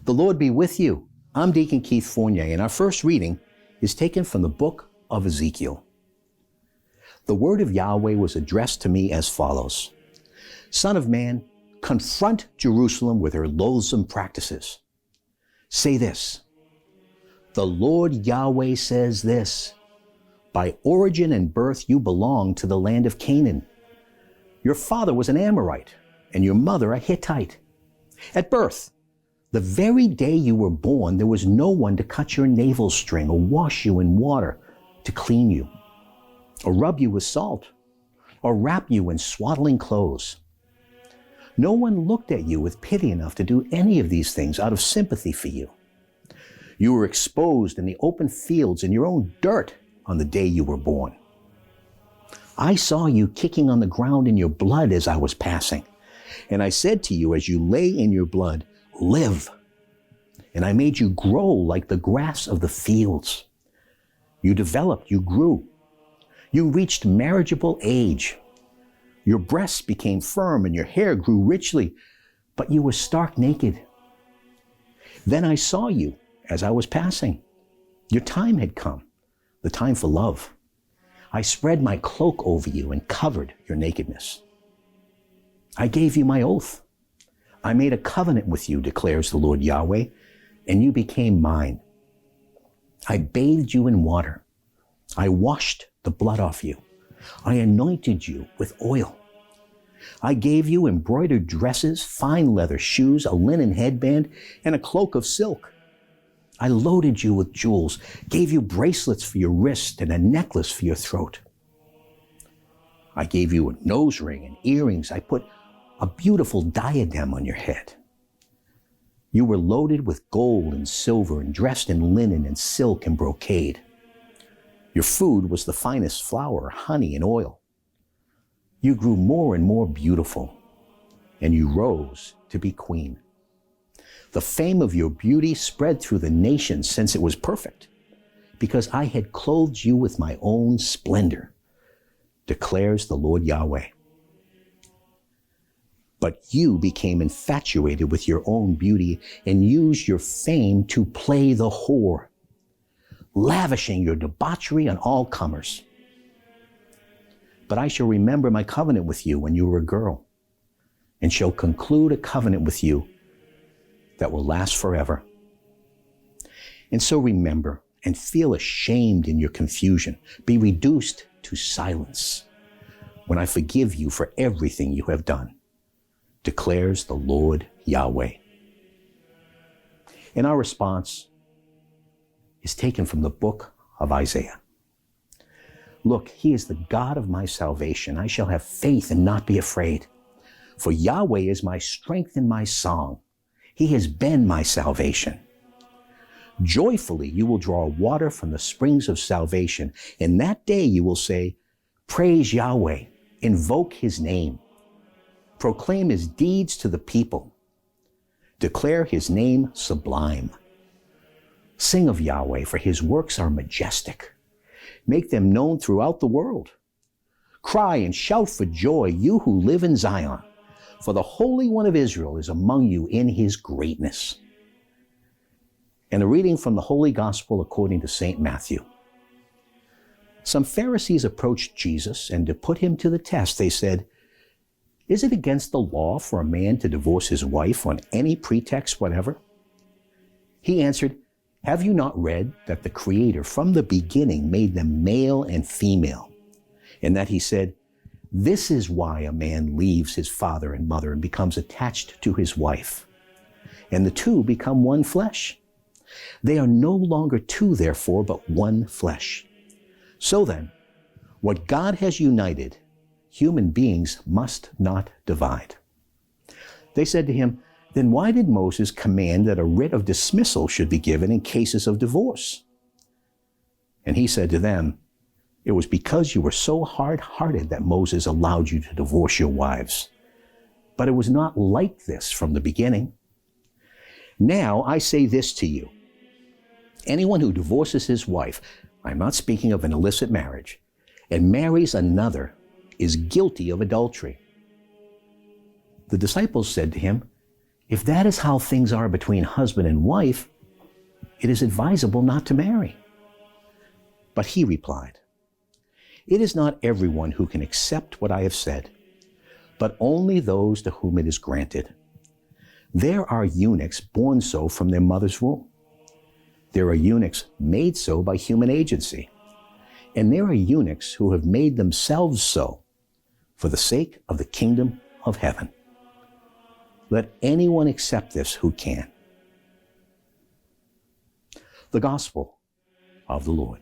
The Lord be with you. I'm Deacon Keith Fournier, and our first reading is taken from the book of Ezekiel. The word of Yahweh was addressed to me as follows. Son of man, confront Jerusalem with her loathsome practices. Say this, the Lord Yahweh says this, by origin and birth you belong to the land of Canaan. Your father was an Amorite, and your mother a Hittite. At birth, the very day you were born, there was no one to cut your navel-string or wash you in water to clean you, or rub you with salt, or wrap you in swaddling clothes. No one looked at you with pity enough to do any of these things out of sympathy for you. You were exposed in the open fields in your own dirt on the day you were born. I saw you kicking on the ground in your blood as I was passing, and I said to you as you lay in your blood, live. And I made you grow like the grass of the fields. You developed, you grew. You reached marriageable age. Your breasts became firm and your hair grew richly, but you were stark naked. Then I saw you as I was passing. Your time had come, the time for love. I spread my cloak over you and covered your nakedness. I gave you my oath. I made a covenant with you, declares the Lord Yahweh, and you became mine. I bathed you in water. I washed the blood off you. I anointed you with oil. I gave you embroidered dresses, fine leather shoes, a linen headband, and a cloak of silk. I loaded you with jewels, gave you bracelets for your wrist and a necklace for your throat. I gave you a nose ring and earrings. I put a beautiful diadem on your head. You were loaded with gold and silver and dressed in linen and silk and brocade. Your food was the finest flour, honey, and oil. You grew more and more beautiful, and you rose to be queen. The fame of your beauty spread through the nations since it was perfect, because I had clothed you with my own splendor, declares the Lord Yahweh. But you became infatuated with your own beauty and used your fame to play the whore, lavishing your debauchery on all comers. But I shall remember my covenant with you when you were a girl, and shall conclude a covenant with you that will last forever. And so remember and feel ashamed in your confusion. Be reduced to silence when I forgive you for everything you have done, declares the Lord Yahweh. And our response is taken from the book of Isaiah. Look, he is the God of my salvation. I shall have faith and not be afraid. For Yahweh is my strength and my song. He has been my salvation. Joyfully you will draw water from the springs of salvation. In that day you will say, praise Yahweh, invoke his name. Proclaim his deeds to the people. Declare his name sublime. Sing of Yahweh, for his works are majestic. Make them known throughout the world. Cry and shout for joy, you who live in Zion, for the Holy One of Israel is among you in his greatness. And a reading from the Holy Gospel according to St. Matthew. Some Pharisees approached Jesus, and to put him to the test, they said, is it against the law for a man to divorce his wife on any pretext whatever? He answered, have you not read that the Creator from the beginning made them male and female, and that he said, this is why a man leaves his father and mother and becomes attached to his wife, and the two become one flesh. They are no longer two, therefore, but one flesh. So then, what God has united, human beings must not divide. They said to him, then why did Moses command that a writ of dismissal should be given in cases of divorce? And he said to them, it was because you were so hard-hearted that Moses allowed you to divorce your wives. But it was not like this from the beginning. Now I say this to you. Anyone who divorces his wife, I'm not speaking of an illicit marriage, and marries another is guilty of adultery. The disciples said to him, If that is how things are between husband and wife, it is advisable not to marry. But he replied, it is not everyone who can accept what I have said, but only those to whom it is granted. There are eunuchs born so from their mother's womb. There are eunuchs made so by human agency. And there are eunuchs who have made themselves so for the sake of the kingdom of heaven. Let anyone accept this who can. The Gospel of the Lord.